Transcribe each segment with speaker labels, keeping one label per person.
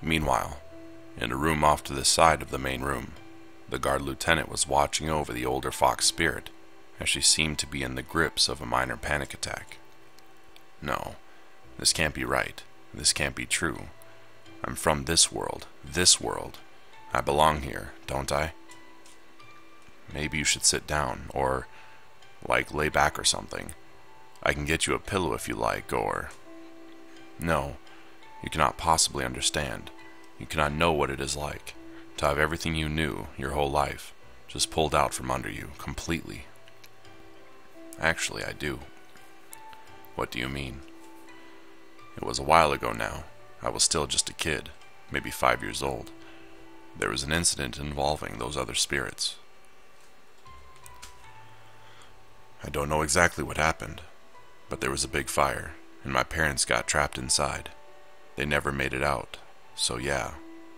Speaker 1: Meanwhile, in a room off to the side of the main room, the guard lieutenant was watching over the older fox spirit as she seemed to be in the grips of a minor panic attack. No, this can't be right. This can't be true. I'm from this world. This world. I belong here, don't I? Maybe you should sit down, or, lay back or something. I can get you a pillow if you like, or... No, you cannot possibly understand. You cannot know what it is like to have everything you knew your whole life just pulled out from under you completely. Actually, I do. What do you mean? It was a while ago now. I was still just a kid, maybe 5 years old. There was an incident involving those other spirits. I don't know exactly what happened, but there was a big fire, and my parents got trapped inside. They never made it out, so yeah,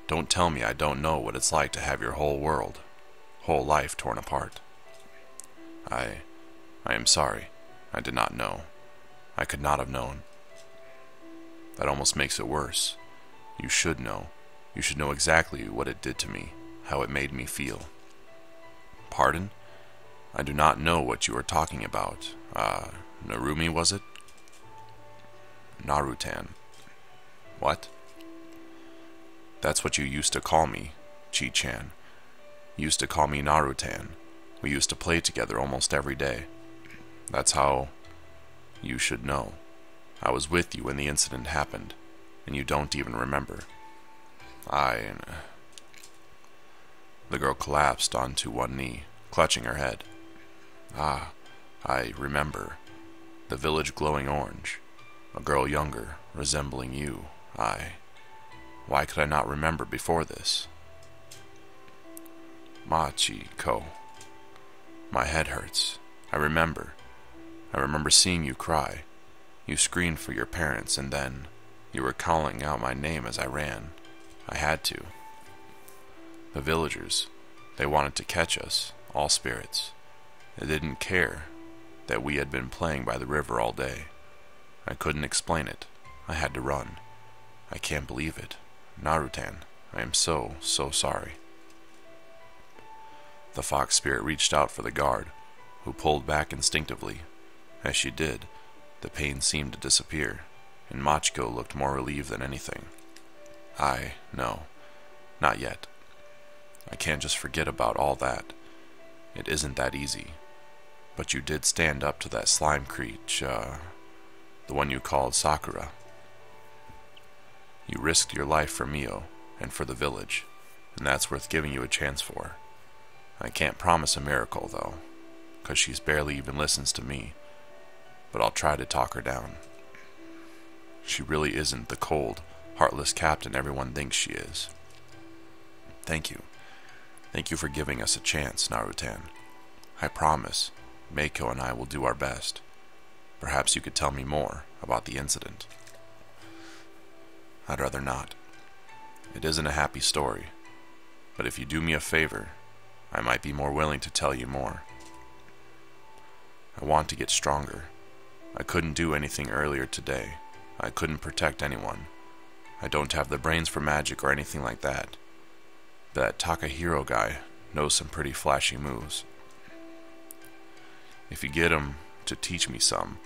Speaker 1: don't tell me I don't know what it's like to have your whole world, whole life torn apart. I am sorry. I did not know. I could not have known. That almost makes it worse. You should know. You should know exactly what it did to me, how it made me feel. Pardon? I do not know what you are talking about. Narumi, was it? Narutan. What? That's what you used to call me, Chi-chan. You used to call me Narutan. We used to play together almost every day. That's how you should know. I was with you when the incident happened, and you don't even remember. The girl collapsed onto one knee, clutching her head. I remember. The village glowing orange. A girl younger, resembling you. Why could I not remember before this? Machiko. My head hurts. I remember seeing you cry. You screamed for your parents, and then you were calling out my name as I ran. I had to. The villagers, they wanted to catch us, all spirits. They didn't care that we had been playing by the river all day. I couldn't explain it. I had to run. I can't believe it. Narutan, I am so sorry. The fox spirit reached out for the guard, who pulled back instinctively. As she did, the pain seemed to disappear, and Machiko looked more relieved than anything. No, not yet. I can't just forget about all that. It isn't that easy. But you did stand up to that slime creature, the one you called Sakura. You risked your life for Mio, and for the village, and that's worth giving you a chance for. I can't promise a miracle, though, 'cause she's barely even listens to me, but I'll try to talk her down. She really isn't the cold, heartless captain everyone thinks she is. Thank you. Thank you for giving us a chance, Narutan. I promise, Meiko and I will do our best. Perhaps you could tell me more about the incident. I'd rather not. It isn't a happy story, but if you do me a favor, I might be more willing to tell you more. I want to get stronger. I couldn't do anything earlier today. I couldn't protect anyone. I don't have the brains for magic or anything like that. That Takahiro guy knows some pretty flashy moves. If you get him to teach me some,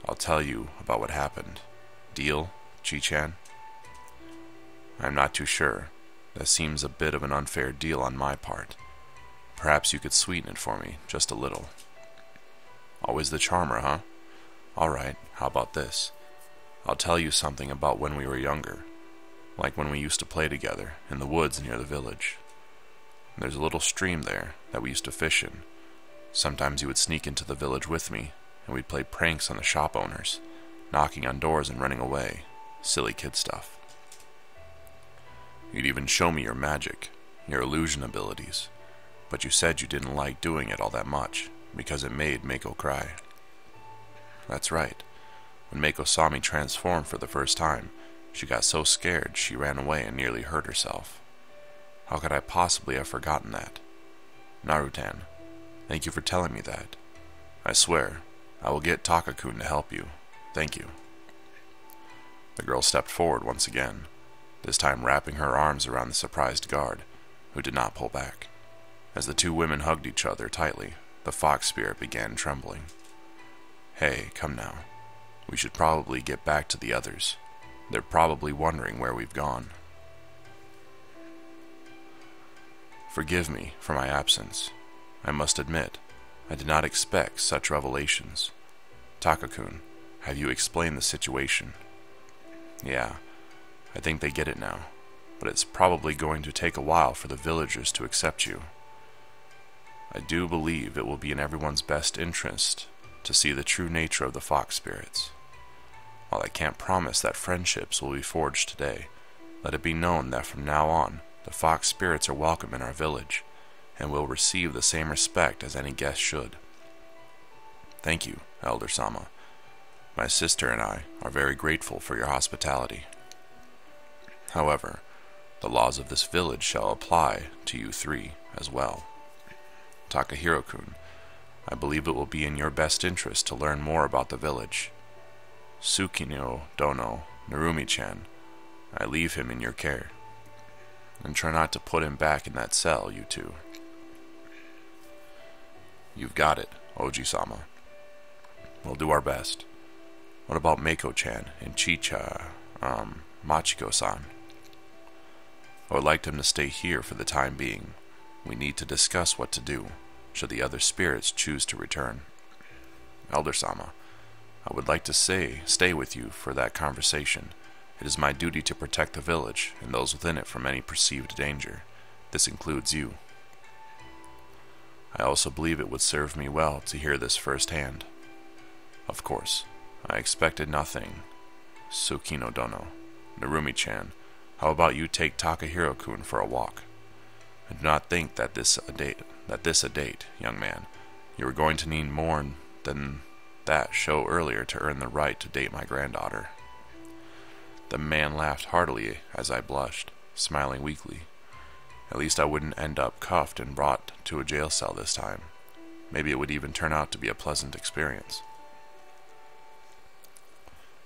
Speaker 1: I'll tell you about what happened. Deal, Chi-chan? I'm not too sure. That seems a bit of an unfair deal on my part. Perhaps you could sweeten it for me, just a little. Always the charmer, huh? All right, how about this? I'll tell you something about when we were younger, like when we used to play together in the woods near the village. There's a little stream there that we used to fish in. Sometimes you would sneak into the village with me, and we'd play pranks on the shop owners, knocking on doors and running away. Silly kid stuff. You'd even show me your magic, your illusion abilities, but you said you didn't like doing it all that much, because it made Meiko cry. That's right. When Meiko saw me transform for the first time, she got so scared she ran away and nearly hurt herself. How could I possibly have forgotten that? Narutan, thank you for telling me that. I swear, I will get Takakun to help you. Thank you. The girl stepped forward once again. this time wrapping her arms around the surprised guard, who did not pull back. As the two women hugged each other tightly, the fox spirit began trembling. Hey, come now. We should probably get back to the others. They're probably wondering where we've gone. Forgive me for my absence. I must admit, I did not expect such revelations. Taka-kun, have you explained the situation? Yeah, I think they get it now, but it's probably going to take a while for the villagers to accept you. I do believe it will be in everyone's best interest to see the true nature of the fox spirits. While I can't promise that friendships will be forged today, let it be known that from now on, the fox spirits are welcome in our village, and will receive the same respect as any guest should. Thank you, Elder Sama. My sister and I are very grateful for your hospitality. However, the laws of this village shall apply to you three as well. Takahiro-kun, I believe it will be in your best interest to learn more about the village. Tsukino Dono, Narumi-chan, I leave him in your care. And try not to put him back in that cell, you two. You've got it, Oji-sama. We'll do our best. What about Meiko-chan and Machiko-san? I would like them to stay here for the time being. We need to discuss what to do, should the other spirits choose to return. Elder-sama, I would like to stay with you for that conversation. It is my duty to protect the village and those within it from any perceived danger. This includes you. I also believe it would serve me well to hear this firsthand. Of course, I expected nothing. Tsukino Dono, Narumi-chan, how about you take Takahiro-kun for a walk? I do not think that this a date, young man. You are going to need more than that show earlier to earn the right to date my granddaughter. The man laughed heartily as I blushed, smiling weakly. At least I wouldn't end up cuffed and brought to a jail cell this time. Maybe it would even turn out to be a pleasant experience.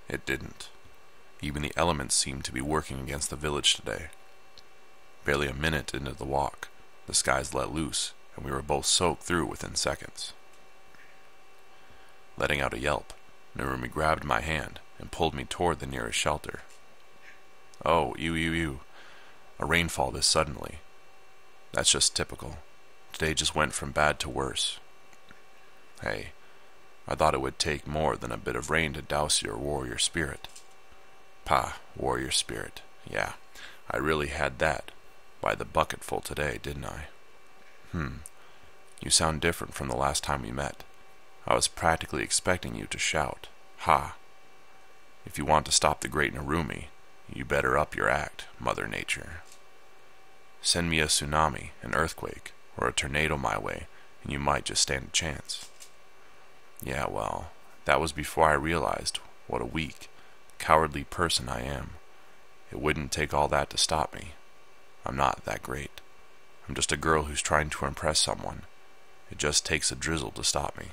Speaker 1: It didn't. Even the elements seemed to be working against the village today. Barely a minute into the walk, the skies let loose, and we were both soaked through within seconds. Letting out a yelp, Narumi grabbed my hand and pulled me toward the nearest shelter. Oh, ew. A rainfall this suddenly. That's just typical. Today just went from bad to worse. Hey, I thought it would take more than a bit of rain to douse your warrior spirit. Warrior spirit. Yeah, I really had that by the bucketful today, didn't I? You sound different from the last time we met. I was practically expecting you to shout, Ha! If you want to stop the great Narumi, you better up your act, Mother Nature. Send me a tsunami, an earthquake, or a tornado my way, and you might just stand a chance. Yeah, well, that was before I realized what a weak, cowardly person I am. It wouldn't take all that to stop me. I'm not that great. I'm just a girl who's trying to impress someone. It just takes a drizzle to stop me.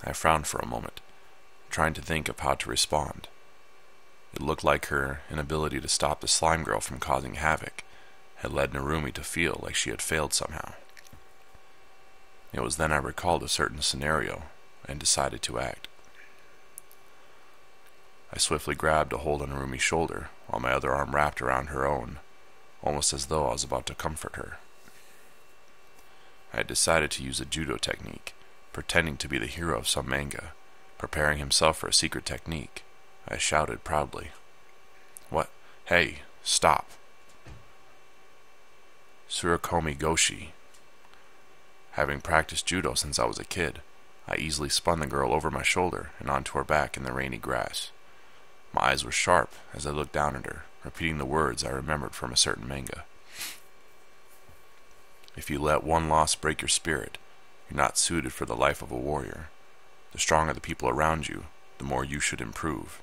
Speaker 1: I frowned for a moment, trying to think of how to respond. It looked like her inability to stop the slime girl from causing havoc had led Narumi to feel like she had failed somehow. It was then I recalled a certain scenario and decided to act. I swiftly grabbed a hold on Narumi's shoulder while my other arm wrapped around her own, almost as though I was about to comfort her. I had decided to use a judo technique, pretending to be the hero of some manga, preparing himself for a secret technique. I shouted proudly. What? Hey, stop! Tsurukomi Goshi. Having practiced judo since I was a kid, I easily spun the girl over my shoulder and onto her back in the rainy grass. My eyes were sharp as I looked down at her, repeating the words I remembered from a certain manga. If you let one loss break your spirit, you're not suited for the life of a warrior. The stronger the people around you, the more you should improve.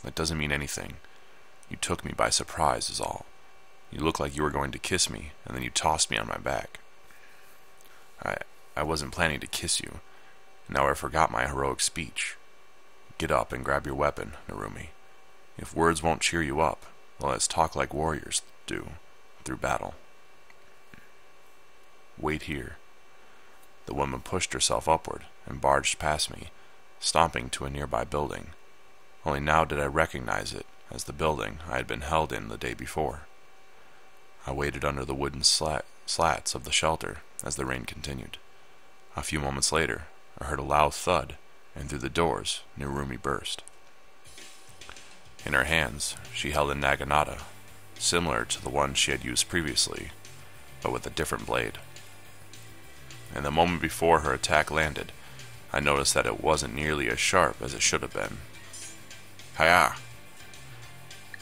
Speaker 1: That doesn't mean anything. You took me by surprise is all. You looked like you were going to kiss me, and then you tossed me on my back. I wasn't planning to kiss you. Now I forgot my heroic speech. Get up and grab your weapon, Narumi. If words won't cheer you up, well, let's talk like warriors do, through battle. Wait here. The woman pushed herself upward and barged past me, stomping to a nearby building. Only now did I recognize it as the building I had been held in the day before. I waited under the wooden slats of the shelter as the rain continued. A few moments later, I heard a loud thud, and through the doors, Narumi burst. In her hands, she held a naginata, similar to the one she had used previously, but with a different blade. And the moment before her attack landed, I noticed that it wasn't nearly as sharp as it should have been. Hiya!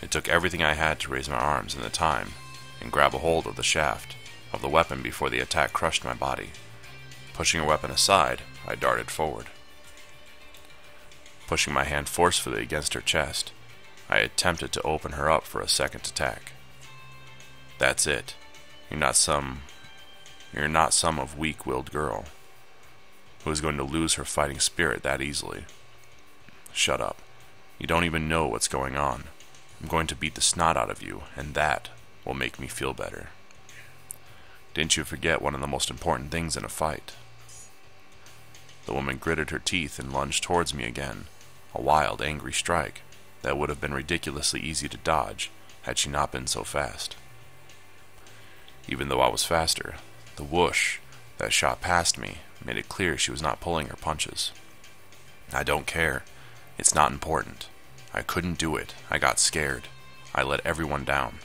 Speaker 1: It took everything I had to raise my arms in the time and grab a hold of the shaft of the weapon before the attack crushed my body. Pushing her weapon aside, I darted forward. Pushing my hand forcefully against her chest, I attempted to open her up for a second attack. That's it. You're not some of weak-willed girl who is going to lose her fighting spirit that easily. Shut up. You don't even know what's going on. I'm going to beat the snot out of you, and that will make me feel better. Didn't you forget one of the most important things in a fight? The woman gritted her teeth and lunged towards me again, a wild, angry strike that would have been ridiculously easy to dodge had she not been so fast. Even though I was faster, the whoosh that shot past me made it clear she was not pulling her punches. I don't care. It's not important. I couldn't do it. I got scared. I let everyone down.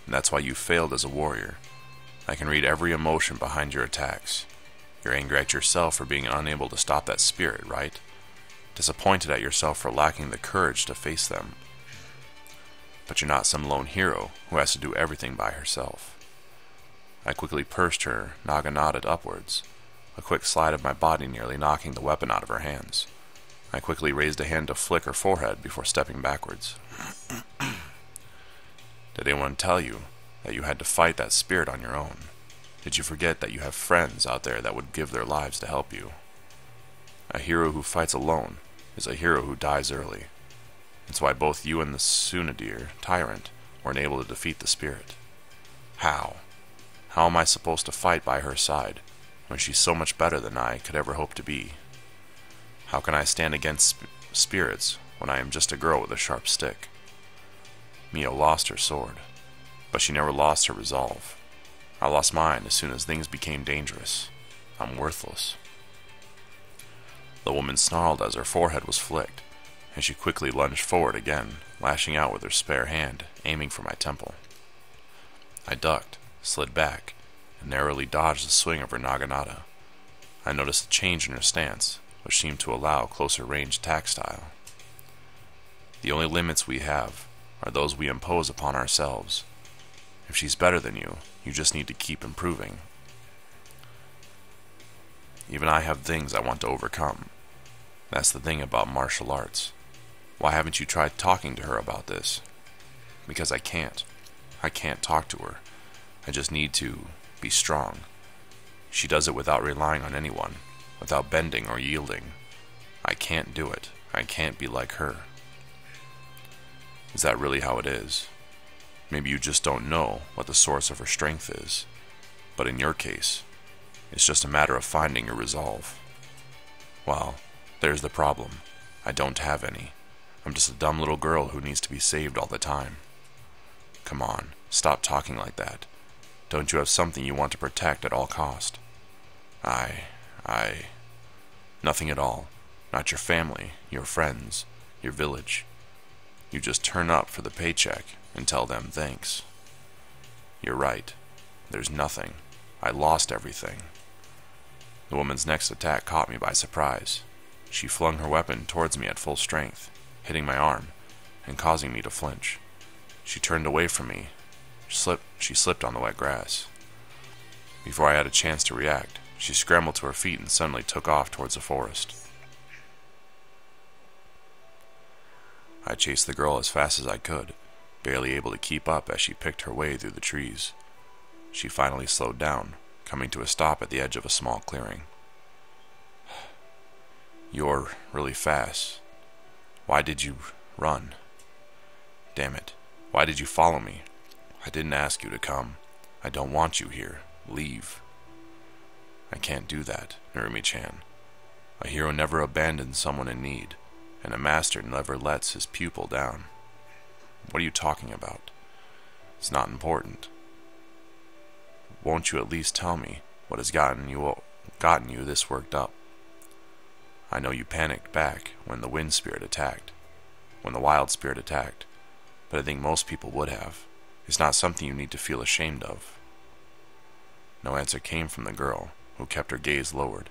Speaker 1: And that's why you failed as a warrior. I can read every emotion behind your attacks. You're angry at yourself for being unable to stop that spirit, right? Disappointed at yourself for lacking the courage to face them. But you're not some lone hero who has to do everything by herself. I quickly pursed her naginata upwards, a quick slide of my body nearly knocking the weapon out of her hands. I quickly raised a hand to flick her forehead before stepping backwards. Did anyone tell you that you had to fight that spirit on your own? Did you forget that you have friends out there that would give their lives to help you? A hero who fights alone is a hero who dies early. It's why both you and the Sunadir tyrant weren't able to defeat the spirit. How? How am I supposed to fight by her side when she's so much better than I could ever hope to be? How can I stand against spirits when I am just a girl with a sharp stick? Mio lost her sword, but she never lost her resolve. I lost mine as soon as things became dangerous. I'm worthless. The woman snarled as her forehead was flicked, and she quickly lunged forward again, lashing out with her spare hand, aiming for my temple. I ducked, slid back, and narrowly dodged the swing of her naginata. I noticed a change in her stance, which seemed to allow closer range attack style. The only limits we have are those we impose upon ourselves. If she's better than you, you just need to keep improving. Even I have things I want to overcome. That's the thing about martial arts. Why haven't you tried talking to her about this? Because I can't. I can't talk to her. I just need to be strong. She does it without relying on anyone, without bending or yielding. I can't do it. I can't be like her. Is that really how it is? Maybe you just don't know what the source of her strength is. But in your case, it's just a matter of finding your resolve. Well, there's the problem. I don't have any. I'm just a dumb little girl who needs to be saved all the time. Come on, stop talking like that. Don't you have something you want to protect at all cost? Nothing at all. Not your family, your friends, your village. You just turn up for the paycheck and tell them thanks. You're right. There's nothing. I lost everything. The woman's next attack caught me by surprise. She flung her weapon towards me at full strength, hitting my arm and causing me to flinch. She turned away from me. She slipped on the wet grass. Before I had a chance to react, she scrambled to her feet and suddenly took off towards the forest. I chased the girl as fast as I could, barely able to keep up as she picked her way through the trees. She finally slowed down, coming to a stop at the edge of a small clearing. You're really fast. Why did you Run. Damn it. Why did you follow me? I didn't ask you to come. I don't want you here. Leave. I can't do that, Narumi-chan. A hero never abandons someone in need, and a master never lets his pupil down. What are you talking about? It's not important. Won't you at least tell me what has gotten you this worked up? I know you panicked back when the wind spirit attacked, when the wild spirit attacked, but I think most people would have. It's not something you need to feel ashamed of. No answer came from the girl, who kept her gaze lowered.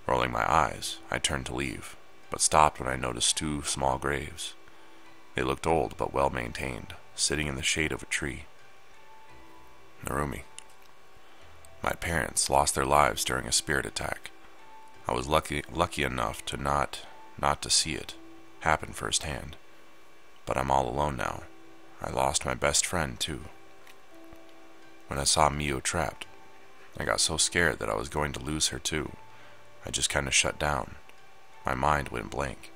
Speaker 1: Rolling my eyes, I turned to leave, but stopped when I noticed two small graves. They looked old but well maintained, sitting in the shade of a tree. Narumi. My parents lost their lives during a spirit attack. I was lucky enough to not to see it happen firsthand. But I'm all alone now. I lost my best friend too. When I saw Mio trapped, I got so scared that I was going to lose her too. I just kind of shut down. My mind went blank.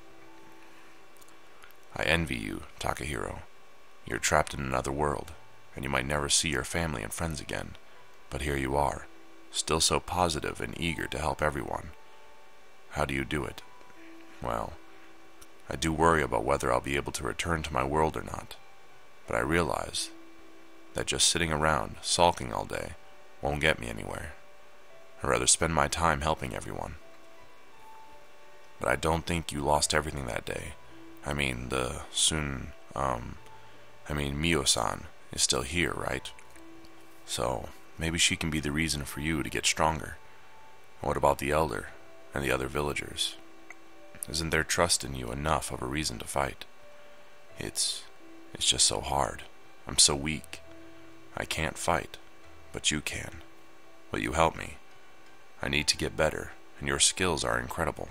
Speaker 1: I envy you, Takahiro. You're trapped in another world, and you might never see your family and friends again. But here you are, still so positive and eager to help everyone. How do you do it? Well, I do worry about whether I'll be able to return to my world or not. But I realize that just sitting around, sulking all day, won't get me anywhere. I'd rather spend my time helping everyone. But I don't think you lost everything that day. Mio-san is still here, right? So, maybe she can be the reason for you to get stronger. And what about the elder and the other villagers? Isn't their trust in you enough of a reason to fight? It's just so hard. I'm so weak. I can't fight, but you can. Will you help me? I need to get better, and your skills are incredible.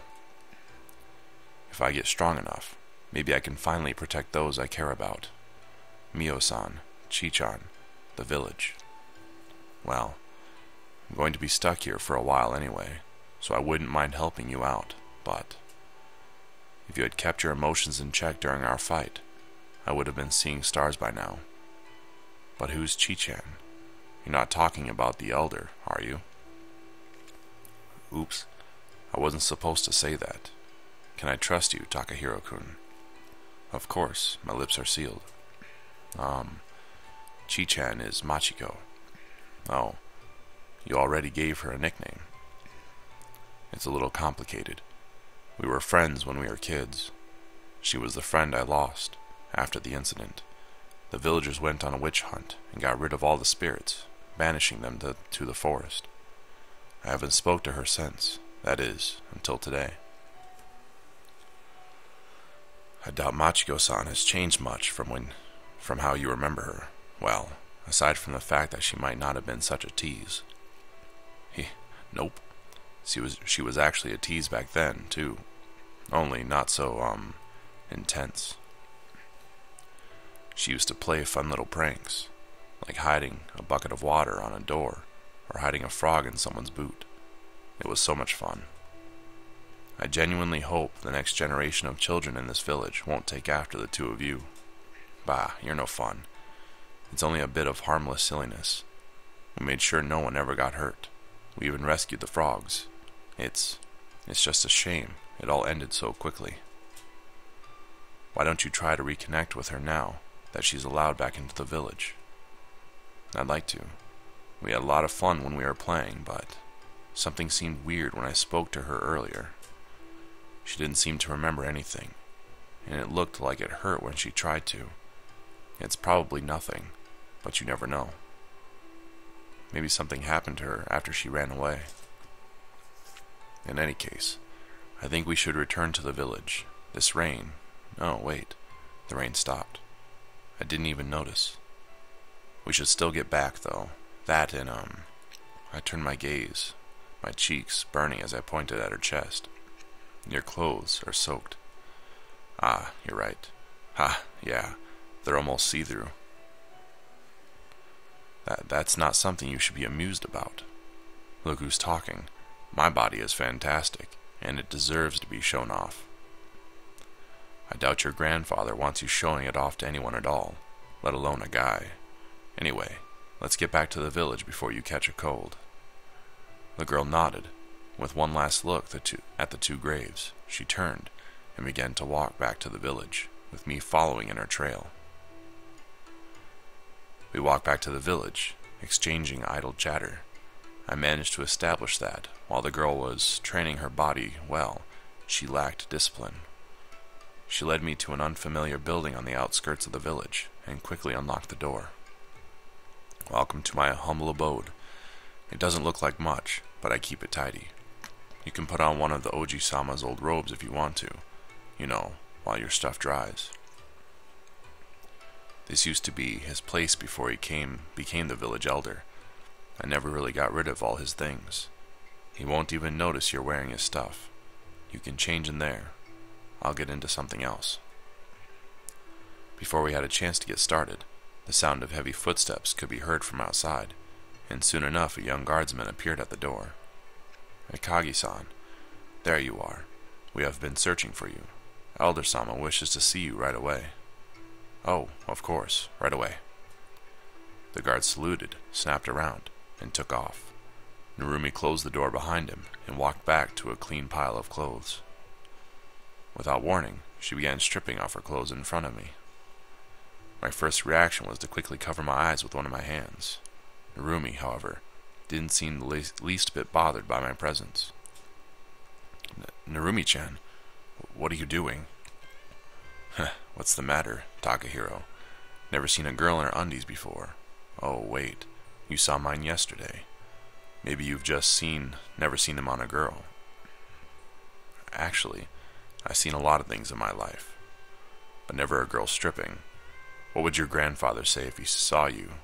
Speaker 1: If I get strong enough, maybe I can finally protect those I care about. Mio-san, Chi-chan, the village. Well, I'm going to be stuck here for a while anyway, so I wouldn't mind helping you out, but if you had kept your emotions in check during our fight, I would have been seeing stars by now. But who's Chi-chan? You're not talking about the elder, are you? Oops, I wasn't supposed to say that. Can I trust you, Takahiro-kun? Of course, my lips are sealed. Chi-chan is Machiko. Oh, you already gave her a nickname. It's a little complicated. We were friends when we were kids. She was the friend I lost after the incident. The villagers went on a witch hunt and got rid of all the spirits, banishing them to the forest. I haven't spoke to her since, that is, until today. I doubt Machiko-san has changed much from how you remember her. Well, aside from the fact that she might not have been such a tease. Nope. She was actually a tease back then, too. Only not so, intense. She used to play fun little pranks, like hiding a bucket of water on a door, or hiding a frog in someone's boot. It was so much fun. I genuinely hope the next generation of children in this village won't take after the two of you. Bah, you're no fun. It's only a bit of harmless silliness. We made sure no one ever got hurt. We even rescued the frogs. It's just a shame it all ended so quickly. Why don't you try to reconnect with her now that she's allowed back into the village? I'd like to. We had a lot of fun when we were playing, but something seemed weird when I spoke to her earlier. She didn't seem to remember anything, and it looked like it hurt when she tried to. It's probably nothing, but you never know. Maybe something happened to her after she ran away. In any case, I think we should return to the village. This rain... Oh, wait. The rain stopped. I didn't even notice. We should still get back, though. That and, I turned my gaze, my cheeks burning as I pointed at her chest. Your clothes are soaked. Ah, you're right. Ha, yeah. They're almost see-through. That's not something you should be amused about. Look who's talking. My body is fantastic, and it deserves to be shown off. I doubt your grandfather wants you showing it off to anyone at all, let alone a guy. Anyway, let's get back to the village before you catch a cold." The girl nodded. With one last look at the two graves, she turned and began to walk back to the village, with me following in her trail. We walked back to the village, exchanging idle chatter. I managed to establish that, while the girl was training her body well, she lacked discipline. She led me to an unfamiliar building on the outskirts of the village, and quickly unlocked the door. "Welcome to my humble abode. It doesn't look like much, but I keep it tidy. You can put on one of the Oji-sama's old robes if you want to, while your stuff dries." This used to be his place before he became the village elder. I never really got rid of all his things. He won't even notice you're wearing his stuff. You can change in there. I'll get into something else. Before we had a chance to get started, the sound of heavy footsteps could be heard from outside, and soon enough a young guardsman appeared at the door. "Akagi-san, there you are. We have been searching for you. Elder-sama wishes to see you right away." "Oh, of course, right away." The guard saluted, snapped around, and took off. Narumi closed the door behind him and walked back to a clean pile of clothes. Without warning, she began stripping off her clothes in front of me. My first reaction was to quickly cover my eyes with one of my hands. Narumi, however, didn't seem the least bit bothered by my presence. "Narumi-chan, what are you doing?" "What's the matter, Takahiro? Never seen a girl in her undies before. Oh, wait, you saw mine yesterday. Maybe you've just never seen them on a girl." "Actually, I've seen a lot of things in my life, but never a girl stripping. What would your grandfather say if he saw you?"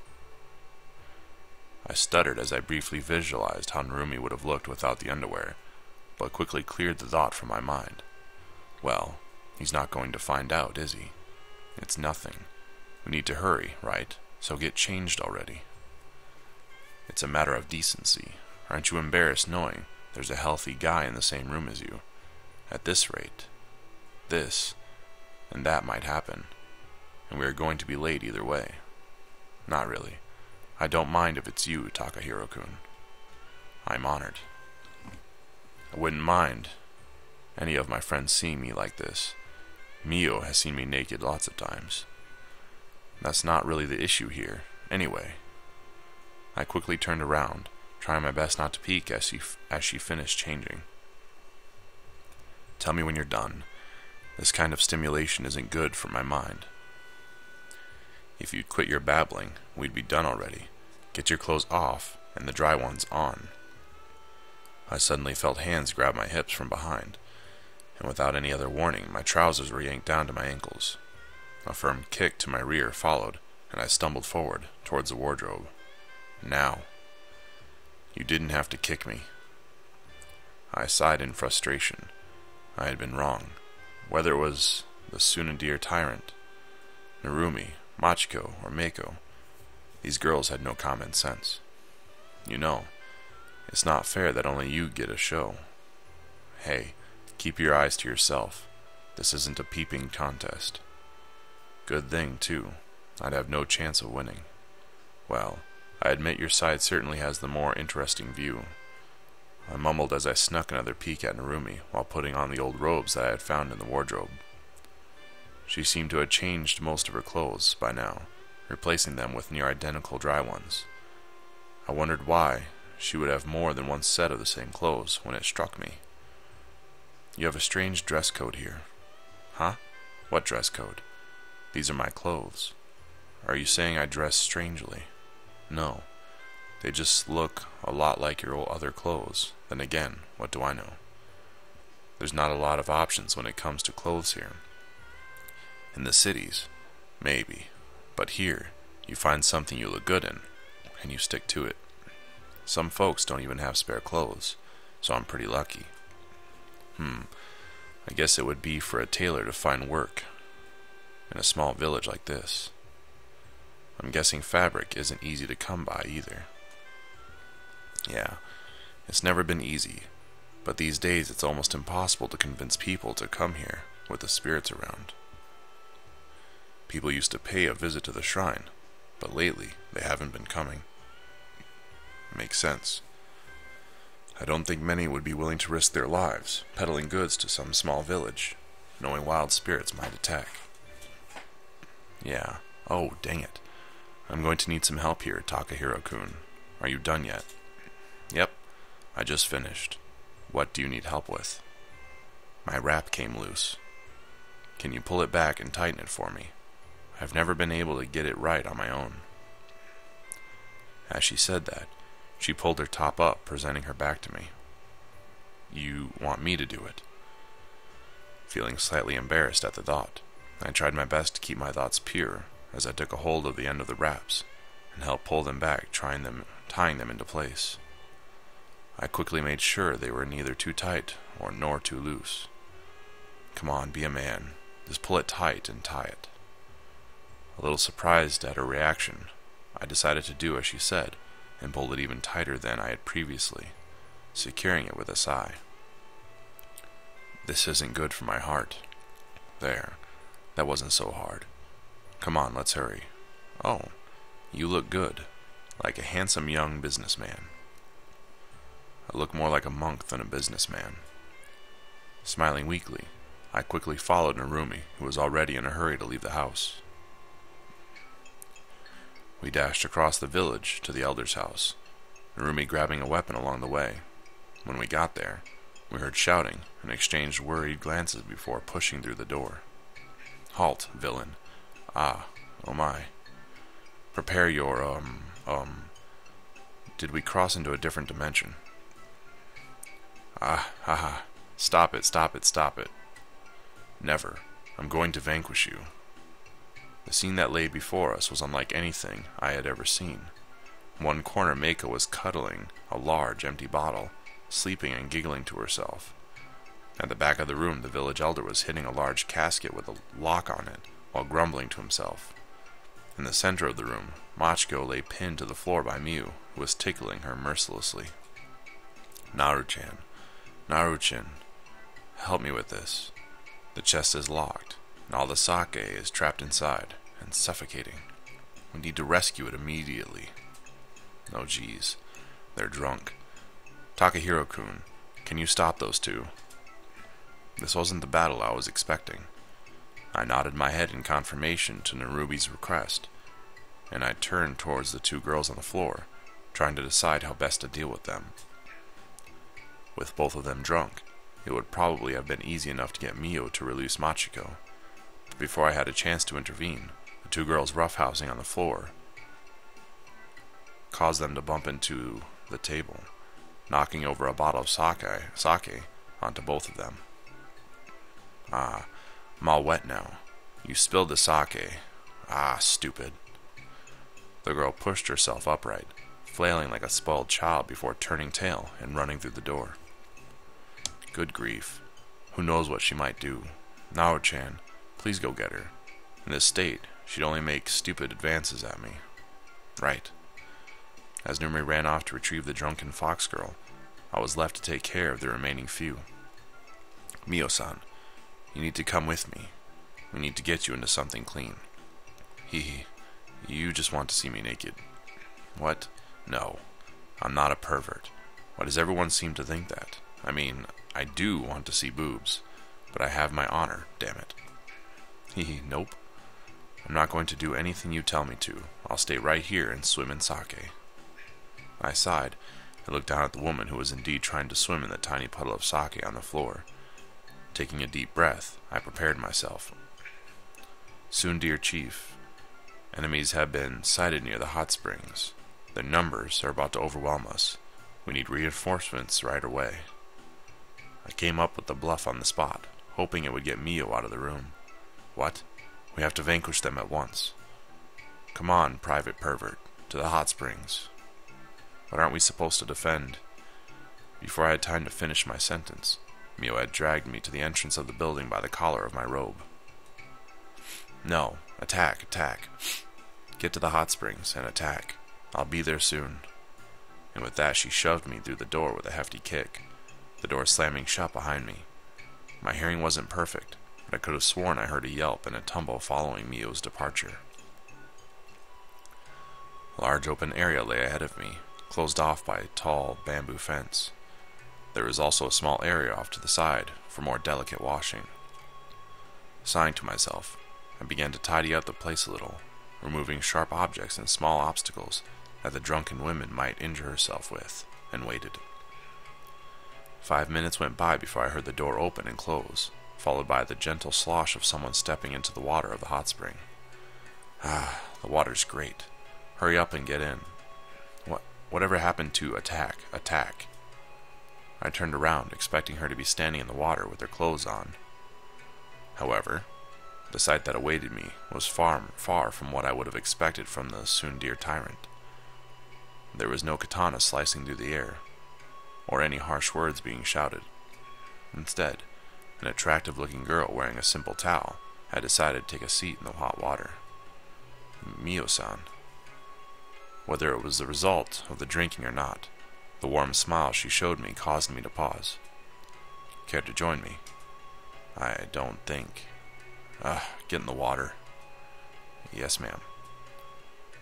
Speaker 1: I stuttered as I briefly visualized how Narumi would have looked without the underwear, but quickly cleared the thought from my mind. Well, he's not going to find out, is he? It's nothing. We need to hurry, right? So get changed already. It's a matter of decency. Aren't you embarrassed knowing there's a healthy guy in the same room as you? At this rate, this and that might happen, and we are going to be late either way. Not really. I don't mind if it's you, Takahiro-kun. I'm honored. I wouldn't mind any of my friends seeing me like this. Mio has seen me naked lots of times. That's not really the issue here, anyway. I quickly turned around, trying my best not to peek as she finished changing. "Tell me when you're done. This kind of stimulation isn't good for my mind." "If you'd quit your babbling, we'd be done already. Get your clothes off and the dry ones on." I suddenly felt hands grab my hips from behind, and without any other warning, my trousers were yanked down to my ankles. A firm kick to my rear followed, and I stumbled forward towards the wardrobe. "Now." "You didn't have to kick me." I sighed in frustration. I had been wrong. Whether it was the Tsunade tyrant, Narumi, Machiko, or Meiko, these girls had no common sense. It's not fair that only you get a show. Hey, keep your eyes to yourself. This isn't a peeping contest. Good thing, too. I'd have no chance of winning. Well, I admit your side certainly has the more interesting view. I mumbled as I snuck another peek at Narumi while putting on the old robes that I had found in the wardrobe. She seemed to have changed most of her clothes by now, replacing them with near identical dry ones. I wondered why she would have more than one set of the same clothes when it struck me. "You have a strange dress code here." "Huh? What dress code?" "These are my clothes." "Are you saying I dress strangely?" "No. They just look a lot like your other clothes. Then again, what do I know? There's not a lot of options when it comes to clothes here. In the cities, maybe. But here, you find something you look good in, and you stick to it. Some folks don't even have spare clothes, so I'm pretty lucky." I guess it would be for a tailor to find work in a small village like this. I'm guessing fabric isn't easy to come by either. Yeah, it's never been easy, but these days it's almost impossible to convince people to come here with the spirits around. People used to pay a visit to the shrine, but lately they haven't been coming. Makes sense. I don't think many would be willing to risk their lives peddling goods to some small village, knowing wild spirits might attack. Yeah, oh dang it. I'm going to need some help here, Takahiro-kun. Are you done yet? Yep, I just finished. What do you need help with? My wrap came loose. Can you pull it back and tighten it for me? I've never been able to get it right on my own. As she said that, she pulled her top up, presenting her back to me. You want me to do it? Feeling slightly embarrassed at the thought, I tried my best to keep my thoughts pure as I took a hold of the end of the wraps and helped pull them back, tying them into place. I quickly made sure they were neither too tight nor too loose. Come on, be a man. Just pull it tight and tie it. A little surprised at her reaction, I decided to do as she said and pulled it even tighter than I had previously, securing it with a sigh. This isn't good for my heart. There, that wasn't so hard. Come on, let's hurry. Oh, you look good, like a handsome young businessman. I look more like a monk than a businessman. Smiling weakly, I quickly followed Narumi, who was already in a hurry to leave the house. We dashed across the village to the elder's house, Narumi grabbing a weapon along the way. When we got there, we heard shouting and exchanged worried glances before pushing through the door. Halt, villain. Ah, oh my. Prepare your, Did we cross into a different dimension? Ah, haha. Stop it, stop it, stop it. Never. I'm going to vanquish you. The scene that lay before us was unlike anything I had ever seen. In one corner, Meiko was cuddling a large, empty bottle, sleeping and giggling to herself. At the back of the room, the village elder was hitting a large casket with a lock on it, while grumbling to himself. In the center of the room, Machiko lay pinned to the floor by Miu, who was tickling her mercilessly. Naru-chan, Naru-chan, help me with this. The chest is locked, and all the sake is trapped inside and suffocating. We need to rescue it immediately. Oh geez, they're drunk. Takahiro-kun, can you stop those two? This wasn't the battle I was expecting. I nodded my head in confirmation to Narubi's request, and I turned towards the two girls on the floor, trying to decide how best to deal with them. With both of them drunk, it would probably have been easy enough to get Mio to release Machiko, but before I had a chance to intervene, the two girls roughhousing on the floor caused them to bump into the table, knocking over a bottle of sake onto both of them. Ah, I'm all wet now. You spilled the sake. Ah, stupid. The girl pushed herself upright, flailing like a spoiled child before turning tail and running through the door. Good grief. Who knows what she might do? Naru-chan, please go get her. In this state, she'd only make stupid advances at me. Right. As Narumi ran off to retrieve the drunken fox girl, I was left to take care of the remaining few. Mio-san, you need to come with me. We need to get you into something clean. Hee, you just want to see me naked. What? No, I'm not a pervert. Why does everyone seem to think that? I mean, I do want to see boobs, but I have my honor, damn it. Hee, nope. I'm not going to do anything you tell me to. I'll stay right here and swim in sake. I sighed and looked down at the woman who was indeed trying to swim in the tiny puddle of sake on the floor. Taking a deep breath, I prepared myself. Soon, dear chief. Enemies have been sighted near the hot springs. Their numbers are about to overwhelm us. We need reinforcements right away. I came up with the bluff on the spot, hoping it would get Mio out of the room. What? We have to vanquish them at once. Come on, private pervert, to the hot springs. What aren't we supposed to defend? Before I had time to finish my sentence, Mio had dragged me to the entrance of the building by the collar of my robe. No, attack, attack. Get to the hot springs and attack. I'll be there soon. And with that, she shoved me through the door with a hefty kick, the door slamming shut behind me. My hearing wasn't perfect, but I could have sworn I heard a yelp and a tumble following Mio's departure. A large open area lay ahead of me, closed off by a tall bamboo fence. There was also a small area off to the side for more delicate washing. Sighing to myself, I began to tidy up the place a little, removing sharp objects and small obstacles that the drunken woman might injure herself with, and waited. 5 minutes went by before I heard the door open and close, followed by the gentle slosh of someone stepping into the water of the hot spring. Ah, the water's great. Hurry up and get in. Whatever happened to attack? I turned around, expecting her to be standing in the water with her clothes on. However, the sight that awaited me was far from what I would have expected from the Sundir tyrant. There was no katana slicing through the air, or any harsh words being shouted. Instead, an attractive-looking girl wearing a simple towel had decided to take a seat in the hot water. Mio-san. Whether it was the result of the drinking or not, the warm smile she showed me caused me to pause. Care to join me? I don't think. Get in the water. Yes, ma'am.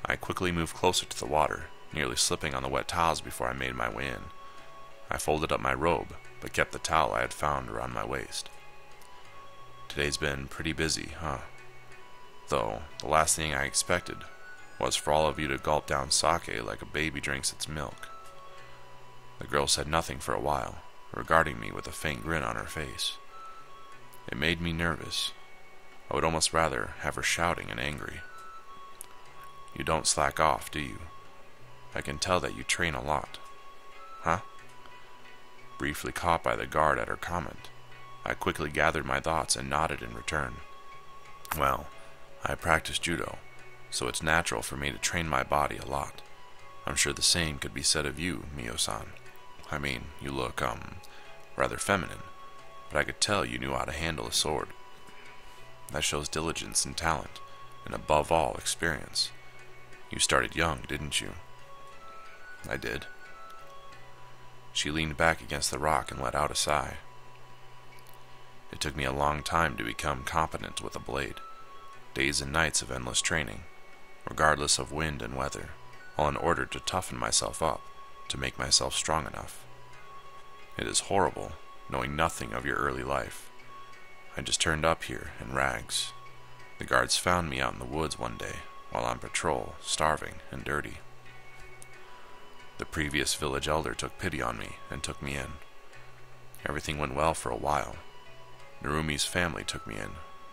Speaker 1: I quickly moved closer to the water, nearly slipping on the wet towels before I made my way in. I folded up my robe, but kept the towel I had found around my waist. Today's been pretty busy, huh? Though, the last thing I expected was for all of you to gulp down sake like a baby drinks its milk. The girl said nothing for a while, regarding me with a faint grin on her face. It made me nervous. I would almost rather have her shouting and angry. You don't slack off, do you? I can tell that you train a lot. Huh? Briefly caught by the guard at her comment, I quickly gathered my thoughts and nodded in return. Well, I practice judo, so it's natural for me to train my body a lot. I'm sure the same could be said of you, Mio-san. I mean, you look, rather feminine, but I could tell you knew how to handle a sword. That shows diligence and talent, and above all, experience. You started young, didn't you? I did. She leaned back against the rock and let out a sigh. It took me a long time to become competent with a blade. Days and nights of endless training, regardless of wind and weather, all in order to toughen myself up, to make myself strong enough. It is horrible, knowing nothing of your early life. I just turned up here in rags. The guards found me out in the woods one day, while on patrol, starving and dirty. The previous village elder took pity on me and took me in. Everything went well for a while. Narumi's family took me in,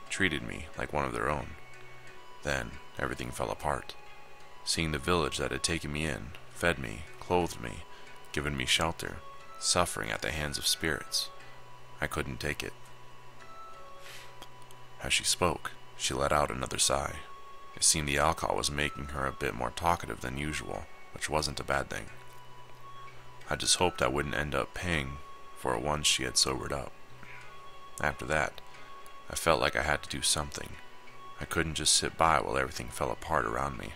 Speaker 1: treated me like one of their own. Then, everything fell apart. Seeing the village that had taken me in, fed me, clothed me, given me shelter, suffering at the hands of spirits, I couldn't take it. As she spoke, she let out another sigh. It seemed the alcohol was making her a bit more talkative than usual, which wasn't a bad thing. I just hoped I wouldn't end up paying for it once she had sobered up. After that, I felt like I had to do something. I couldn't just sit by while everything fell apart around me.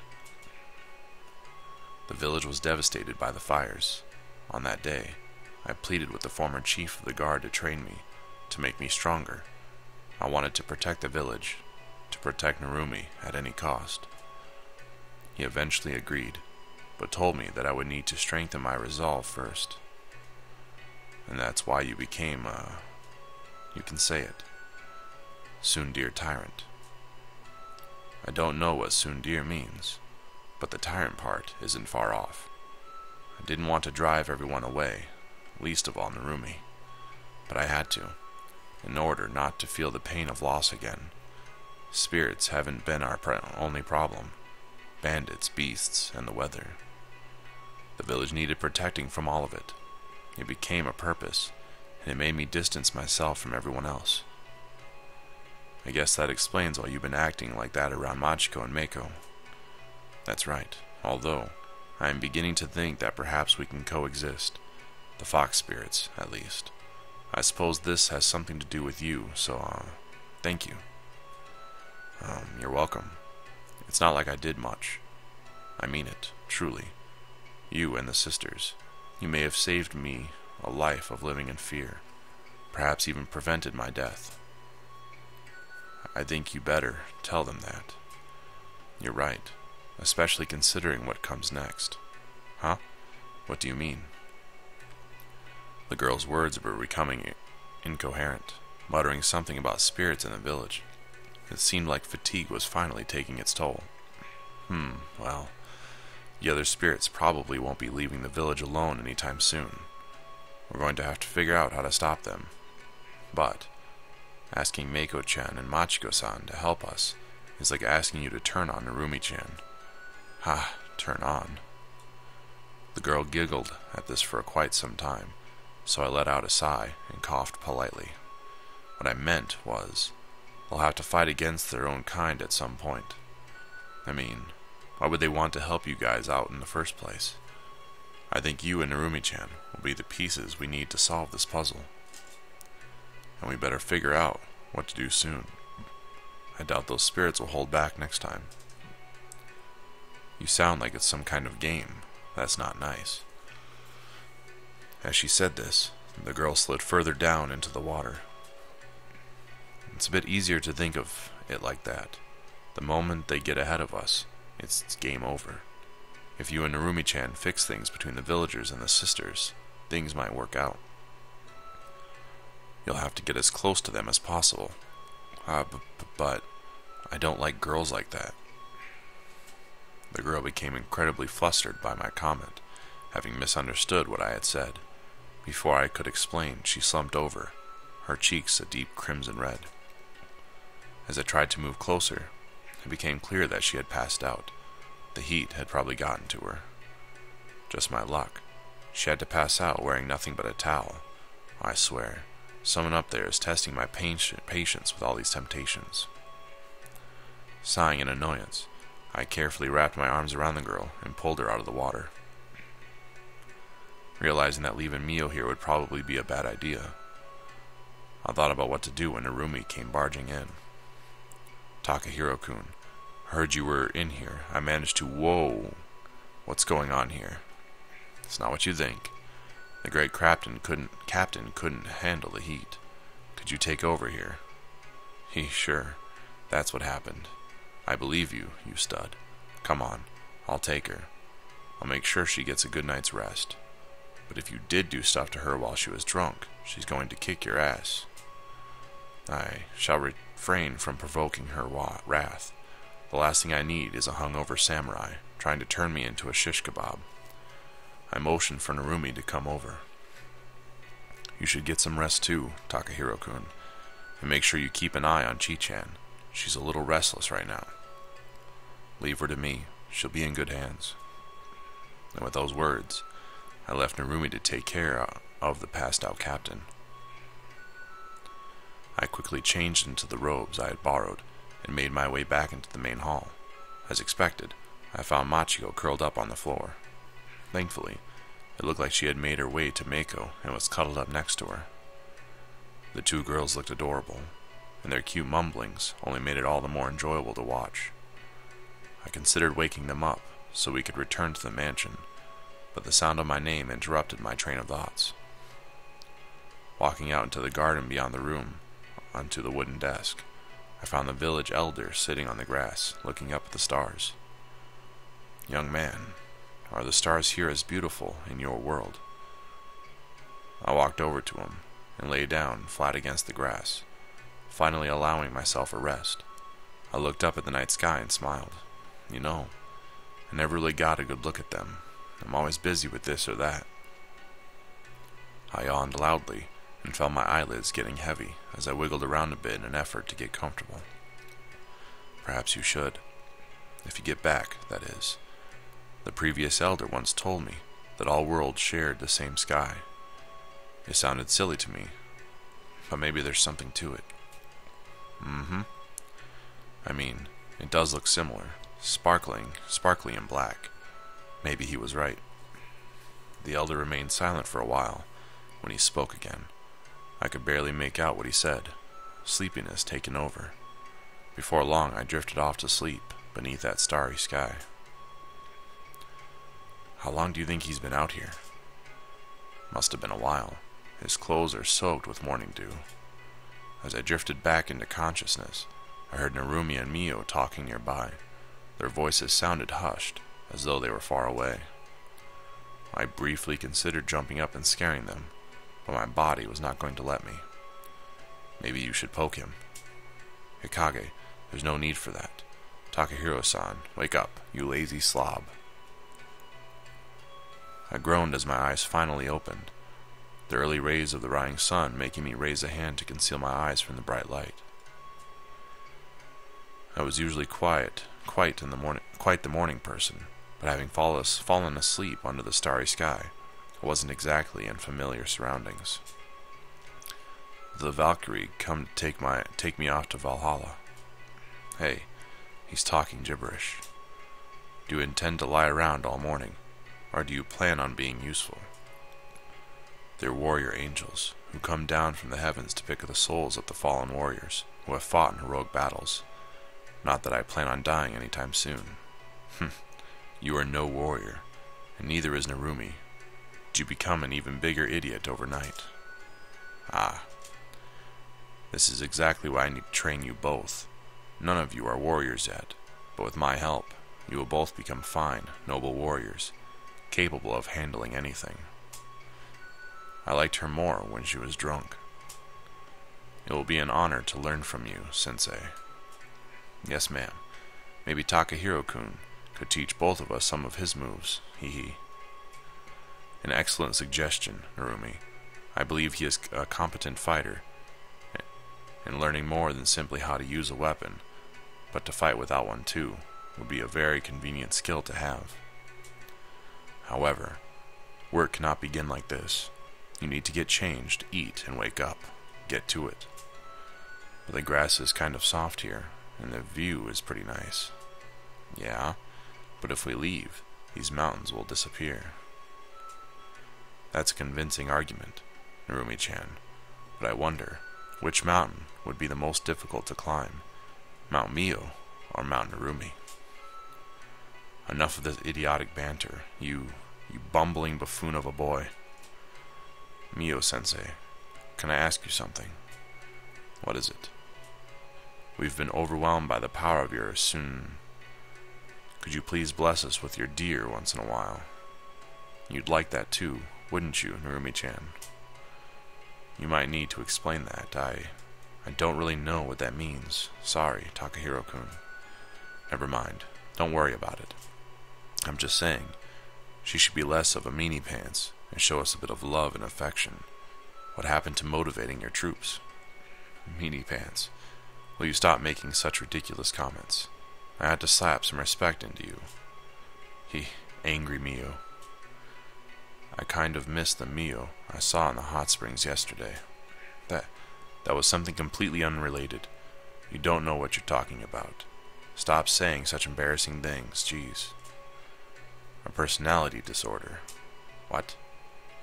Speaker 1: The village was devastated by the fires. On that day, I pleaded with the former chief of the guard to train me, to make me stronger. I wanted to protect the village, to protect Narumi at any cost. He eventually agreed, but told me that I would need to strengthen my resolve first. And that's why you became, you can say it, Sundir Tyrant. I don't know what Sundir means, but the tyrant part isn't far off. I didn't want to drive everyone away, least of all Narumi, but I had to, in order not to feel the pain of loss again. Spirits haven't been our only problem. Bandits, beasts, and the weather. The village needed protecting from all of it. It became a purpose, and it made me distance myself from everyone else. I guess that explains why you've been acting like that around Machiko and Meiko. That's right, although I am beginning to think that perhaps we can coexist. The fox spirits, at least. I suppose this has something to do with you, so, thank you. You're welcome. It's not like I did much. I mean it, truly. You and the sisters. You may have saved me a life of living in fear, perhaps even prevented my death. I think you better tell them that. You're right, especially considering what comes next. Huh? What do you mean? The girl's words were becoming incoherent, muttering something about spirits in the village. It seemed like fatigue was finally taking its toll. Well, the other spirits probably won't be leaving the village alone anytime soon. We're going to have to figure out how to stop them. But asking Mako-chan and Machiko-san to help us is like asking you to turn on Narumi-chan. Ha, turn on. The girl giggled at this for quite some time, so I let out a sigh and coughed politely. What I meant was, they'll have to fight against their own kind at some point. I mean, why would they want to help you guys out in the first place? I think you and Narumi-chan will be the pieces we need to solve this puzzle. And we better figure out what to do soon. I doubt those spirits will hold back next time. You sound like it's some kind of game. That's not nice. As she said this, the girl slid further down into the water. It's a bit easier to think of it like that. The moment they get ahead of us, it's game over. If you and Narumi-chan fix things between the villagers and the sisters, things might work out. You'll have to get as close to them as possible. But I don't like girls like that. The girl became incredibly flustered by my comment, having misunderstood what I had said. Before I could explain, she slumped over, her cheeks a deep crimson red. As I tried to move closer, it became clear that she had passed out. The heat had probably gotten to her. Just my luck. She had to pass out wearing nothing but a towel. I swear, someone up there is testing my patience with all these temptations. Sighing in annoyance, I carefully wrapped my arms around the girl and pulled her out of the water. Realizing that leaving Mio here would probably be a bad idea, I thought about what to do when Narumi came barging in. Takahiro-kun, heard you were in here. I managed to... Whoa! What's going on here? It's not what you think. The great captain couldn't handle the heat. Could you take over here? Sure. That's what happened. I believe you, you stud. Come on, I'll take her. I'll make sure she gets a good night's rest. But if you did do stuff to her while she was drunk, she's going to kick your ass. I shall refrain from provoking her wrath. The last thing I need is a hungover samurai trying to turn me into a shish kebab. I motioned for Narumi to come over. You should get some rest too, Takahiro-kun, and make sure you keep an eye on Chi-chan. She's a little restless right now. Leave her to me. She'll be in good hands. And with those words, I left Narumi to take care of the passed-out captain. I quickly changed into the robes I had borrowed and made my way back into the main hall. As expected, I found Machiko curled up on the floor. Thankfully, it looked like she had made her way to Mako and was cuddled up next to her. The two girls looked adorable, and their cute mumblings only made it all the more enjoyable to watch. I considered waking them up so we could return to the mansion, but the sound of my name interrupted my train of thoughts. Walking out into the garden beyond the room, onto the wooden desk, I found the village elder sitting on the grass, looking up at the stars. Young man, are the stars here as beautiful in your world? I walked over to him and lay down flat against the grass, finally allowing myself a rest. I looked up at the night sky and smiled. You know, I never really got a good look at them. I'm always busy with this or that. I yawned loudly and felt my eyelids getting heavy as I wiggled around a bit in an effort to get comfortable. Perhaps you should. If you get back, that is. The previous elder once told me that all worlds shared the same sky. It sounded silly to me, but maybe there's something to it. I mean, it does look similar. Sparkly and black. Maybe he was right. The elder remained silent for a while. When he spoke again, I could barely make out what he said. Sleepiness taken over. Before long, I drifted off to sleep beneath that starry sky. How long do you think he's been out here? Must have been a while. His clothes are soaked with morning dew. As I drifted back into consciousness, I heard Narumi and Mio talking nearby. Their voices sounded hushed, as though they were far away. I briefly considered jumping up and scaring them, but my body was not going to let me. Maybe you should poke him. Hikage, there's no need for that. Takahiro-san, wake up, you lazy slob. I groaned as my eyes finally opened, the early rays of the rising sun making me raise a hand to conceal my eyes from the bright light. I was usually quite the morning person, but having fallen asleep under the starry sky, I wasn't exactly in familiar surroundings. The Valkyrie come to take me off to Valhalla. Hey, he's talking gibberish. Do you intend to lie around all morning, or do you plan on being useful? They're warrior angels, who come down from the heavens to pick the souls of the fallen warriors who have fought in heroic battles. Not that I plan on dying anytime soon. You are no warrior, and neither is Narumi. Did you become an even bigger idiot overnight? Ah. This is exactly why I need to train you both. None of you are warriors yet, but with my help, you will both become fine, noble warriors, capable of handling anything. I liked her more when she was drunk. It will be an honor to learn from you, Sensei. Yes, ma'am. Maybe Takahiro-kun could teach both of us some of his moves, hee. An excellent suggestion, Narumi. I believe he is a competent fighter, and learning more than simply how to use a weapon, but to fight without one too, would be a very convenient skill to have. However, work cannot begin like this. You need to get changed, eat, and wake up. Get to it. But the grass is kind of soft here, and the view is pretty nice. Yeah, but if we leave, these mountains will disappear. That's a convincing argument, Narumi-chan, but I wonder, which mountain would be the most difficult to climb? Mount Mio or Mount Narumi? Enough of this idiotic banter, you bumbling buffoon of a boy. Mio-sensei, can I ask you something? What is it? We've been overwhelmed by the power of your Sun. Could you please bless us with your deer once in a while? You'd like that too, wouldn't you, Narumi-chan? You might need to explain that. I don't really know what that means. Sorry, Takahiro-kun. Never mind. Don't worry about it. I'm just saying, she should be less of a meanie pants and show us a bit of love and affection. What happened to motivating your troops? Meanie pants. Will you stop making such ridiculous comments? I had to slap some respect into you. Angry Mio. I kind of missed the Mio I saw in the hot springs yesterday. That was something completely unrelated. You don't know what you're talking about. Stop saying such embarrassing things, jeez. A personality disorder. What?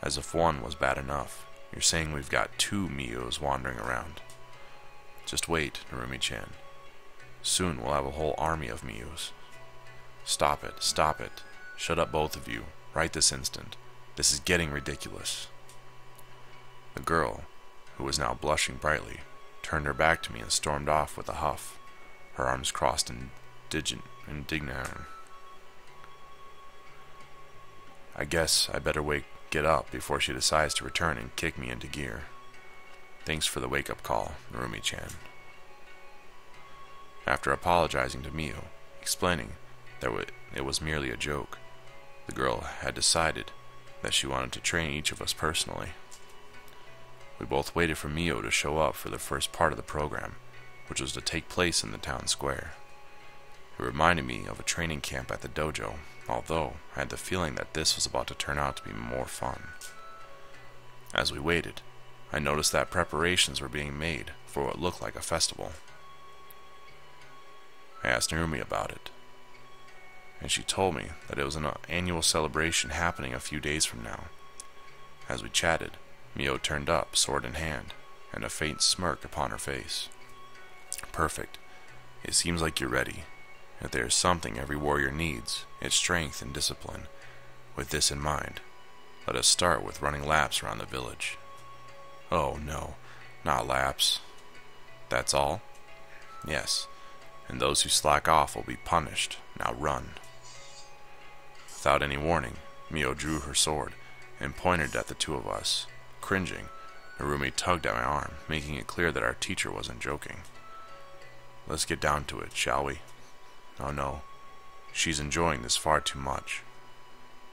Speaker 1: As if one was bad enough. You're saying we've got two Mios wandering around. Just wait, Narumi-chan. Soon we'll have a whole army of Mios. Stop it, stop it. Shut up, both of you, right this instant. This is getting ridiculous. The girl, who was now blushing brightly, turned her back to me and stormed off with a huff, her arms crossed indignant. I guess I better get up before she decides to return and kick me into gear. Thanks for the wake-up call, Narumi-chan. After apologizing to Mio, explaining that it was merely a joke, the girl had decided that she wanted to train each of us personally. We both waited for Mio to show up for the first part of the program, which was to take place in the town square. It reminded me of a training camp at the dojo, although I had the feeling that this was about to turn out to be more fun. As we waited, I noticed that preparations were being made for what looked like a festival. I asked Narumi about it, and she told me that it was an annual celebration happening a few days from now. As we chatted, Mio turned up, sword in hand, and a faint smirk upon her face. Perfect. It seems like you're ready. If there is something every warrior needs, it's strength and discipline. With this in mind, let us start with running laps around the village. Oh no, not laps. That's all? Yes, and those who slack off will be punished. Now run." Without any warning, Mio drew her sword and pointed at the two of us. Cringing, Narumi tugged at my arm, making it clear that our teacher wasn't joking. "Let's get down to it, shall we?" "Oh no, she's enjoying this far too much.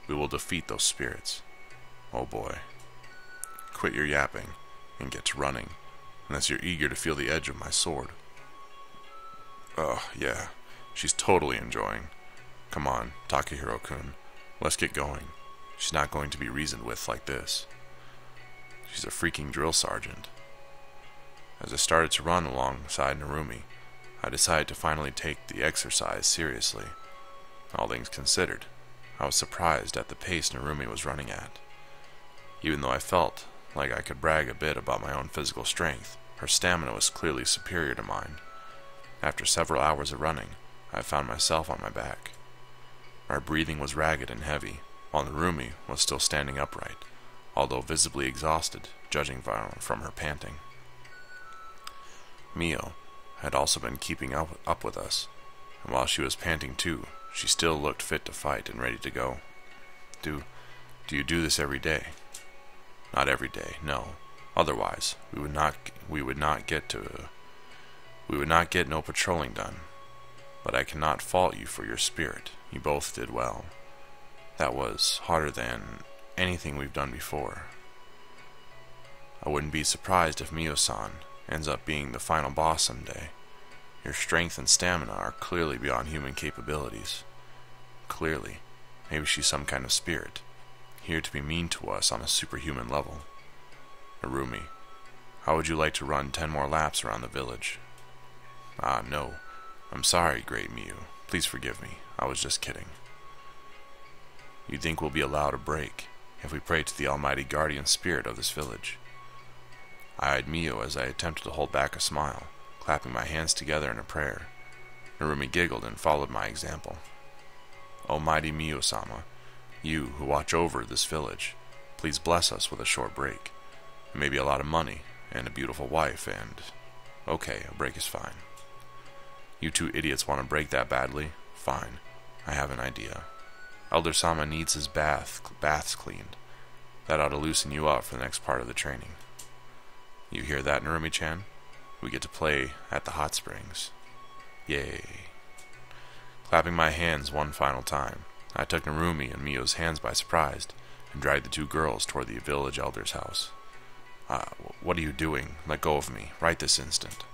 Speaker 1: We will defeat those spirits." "Oh boy." "Quit your yapping and get to running, unless you're eager to feel the edge of my sword." Yeah, she's totally enjoying. Come on, Takahiro-kun, let's get going. She's not going to be reasoned with like this. She's a freaking drill sergeant." As I started to run alongside Narumi, I decided to finally take the exercise seriously. All things considered, I was surprised at the pace Narumi was running at. Even though I felt like I could brag a bit about my own physical strength, her stamina was clearly superior to mine. After several hours of running, I found myself on my back. My breathing was ragged and heavy, while Narumi was still standing upright, although visibly exhausted, judging from her panting. Mio had also been keeping up with us, and while she was panting too, she still looked fit to fight and ready to go. Do you do this every day?" "Not every day, no. Otherwise, we would not get no patrolling done. But I cannot fault you for your spirit. You both did well. That was harder than anything we've done before. I wouldn't be surprised if Mio-san ends up being the final boss someday. Your strength and stamina are clearly beyond human capabilities. Clearly, maybe she's some kind of spirit, here to be mean to us on a superhuman level. Narumi, how would you like to run 10 more laps around the village?" "Ah, no. I'm sorry, great Miu. Please forgive me. I was just kidding." "You think we'll be allowed a break if we pray to the almighty guardian spirit of this village?" I eyed Mio as I attempted to hold back a smile, clapping my hands together in a prayer. Narumi giggled and followed my example. "O mighty Mio-sama, you who watch over this village, please bless us with a short break, and maybe a lot of money, and a beautiful wife, and... Okay, a break is fine. You two idiots want to break that badly? Fine, I have an idea. Elder-sama needs his baths cleaned. That ought to loosen you up for the next part of the training. You hear that, Narumi-chan? We get to play at the hot springs. Yay." Clapping my hands one final time, I took Narumi and Mio's hands by surprise and dragged the two girls toward the village elder's house. What are you doing? Let go of me, right this instant."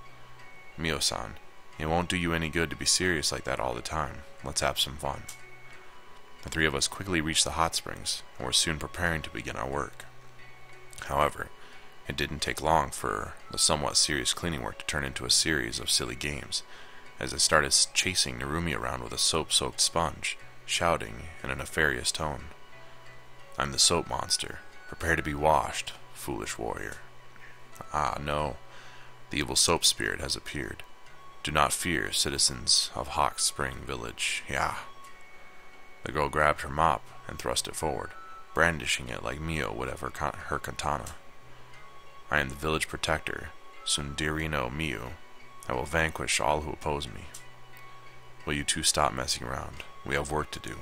Speaker 1: "Mio-san, it won't do you any good to be serious like that all the time. Let's have some fun." The three of us quickly reached the hot springs and were soon preparing to begin our work. However, it didn't take long for the somewhat serious cleaning work to turn into a series of silly games, as I started chasing Narumi around with a soap-soaked sponge, shouting in a nefarious tone, "I'm the soap monster. Prepare to be washed, foolish warrior." "Ah, no. The evil soap spirit has appeared. Do not fear, citizens of Hot Spring Village. Yeah." The girl grabbed her mop and thrust it forward, brandishing it like Mio would have her katana. "I am the village protector, Sundirino Miu. I will vanquish all who oppose me. Will you two stop messing around? We have work to do.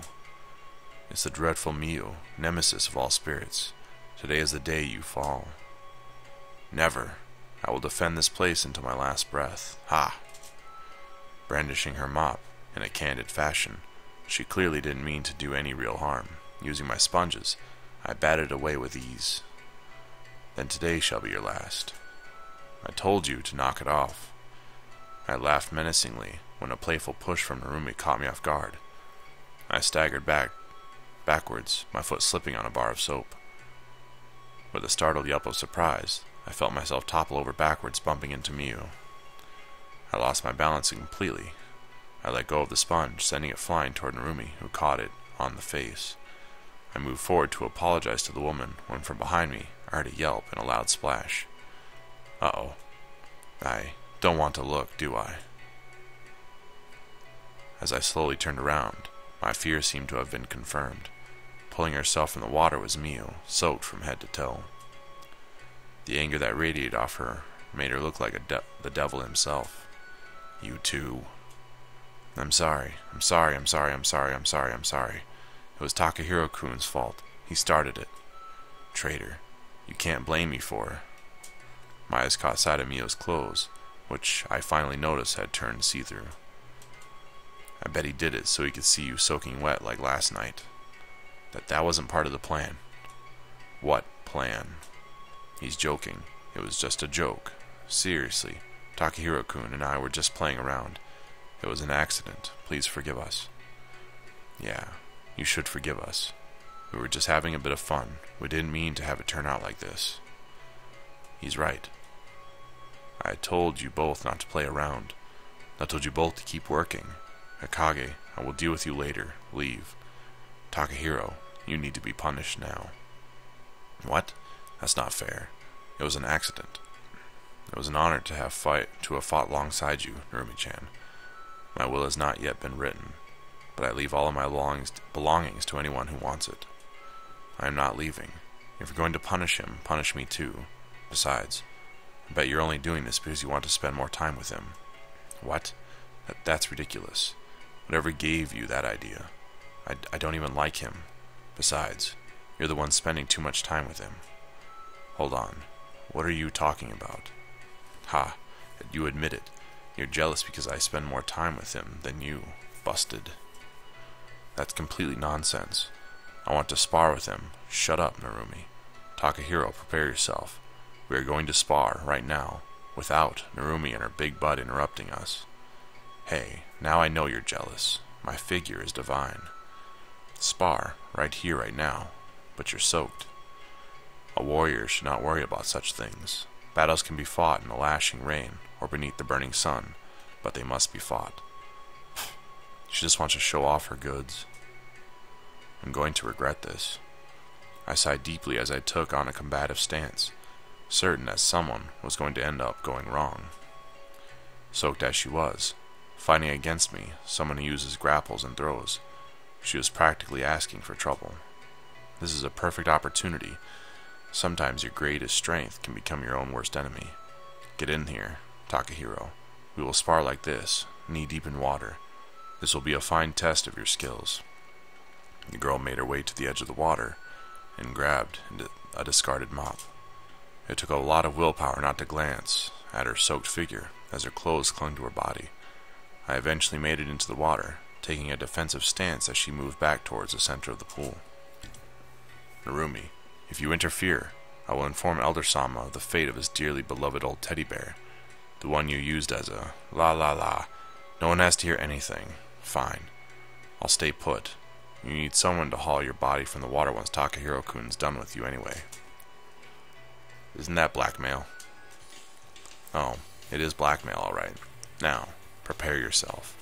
Speaker 1: It's the dreadful Miu, nemesis of all spirits. Today is the day you fall." "Never. I will defend this place until my last breath. Ha!" Brandishing her mop in a candid fashion, she clearly didn't mean to do any real harm. Using my sponges, I batted away with ease. "Then today shall be your last. I told you to knock it off." I laughed menacingly when a playful push from Narumi caught me off guard. I staggered backwards, my foot slipping on a bar of soap. With a startled yelp of surprise, I felt myself topple over backwards, bumping into Miu. I lost my balance completely. I let go of the sponge, sending it flying toward Narumi, who caught it on the face. I moved forward to apologize to the woman, when from behind me I heard a yelp and a loud splash. Uh-oh. I don't want to look, do I? As I slowly turned around, my fears seemed to have been confirmed. Pulling herself from the water was Miu, soaked from head to toe. The anger that radiated off her made her look like the devil himself. "You two." I'm sorry. I'm sorry. I'm sorry. I'm sorry. I'm sorry. I'm sorry. It was Takahiro-kun's fault. He started it. Traitor. You can't blame me for. My eyes caught sight of Mio's clothes, which I finally noticed had turned see-through. I bet he did it so he could see you soaking wet like last night. That wasn't part of the plan. What plan? He's joking. It was just a joke. Seriously, Takahiro-kun and I were just playing around. It was an accident. Please forgive us. Yeah, you should forgive us. We were just having a bit of fun. We didn't mean to have it turn out like this. He's right. I told you both not to play around. I told you both to keep working. Akage, I will deal with you later. Leave. Takahiro, you need to be punished now. What? That's not fair. It was an accident. It was an honor to have fought alongside you, Narumi-chan. My will has not yet been written, but I leave all of my belongings to anyone who wants it. I am not leaving. If you're going to punish him, punish me too. Besides, I bet you're only doing this because you want to spend more time with him. What? That's ridiculous. Whatever gave you that idea? I don't even like him. Besides, you're the one spending too much time with him. Hold on. What are you talking about? Ha, you admit it. You're jealous because I spend more time with him than you. Busted. That's completely nonsense. I want to spar with him. Shut up, Narumi. Takahiro, prepare yourself. We are going to spar right now, without Narumi and her big butt interrupting us. Hey, now I know you're jealous. My figure is divine. Spar, right here, right now. But you're soaked. A warrior should not worry about such things. Battles can be fought in the lashing rain or beneath the burning sun, but they must be fought. She just wants to show off her goods. I'm going to regret this. I sighed deeply as I took on a combative stance, certain that someone was going to end up going wrong. Soaked as she was, fighting against me, someone who uses grapples and throws, she was practically asking for trouble. This is a perfect opportunity. Sometimes your greatest strength can become your own worst enemy. Get in here, Takahiro. We will spar like this, knee-deep in water. This will be a fine test of your skills. The girl made her way to the edge of the water and grabbed a discarded mop. It took a lot of willpower not to glance at her soaked figure as her clothes clung to her body. I eventually made it into the water, taking a defensive stance as she moved back towards the center of the pool. Narumi, if you interfere, I will inform Elder Sama of the fate of his dearly beloved old teddy bear, the one you used as a la. No one has to hear anything. Fine. I'll stay put. You need someone to haul your body from the water once Takahiro-kun's done with you anyway. Isn't that blackmail? Oh, it is blackmail, all right. Now, prepare yourself.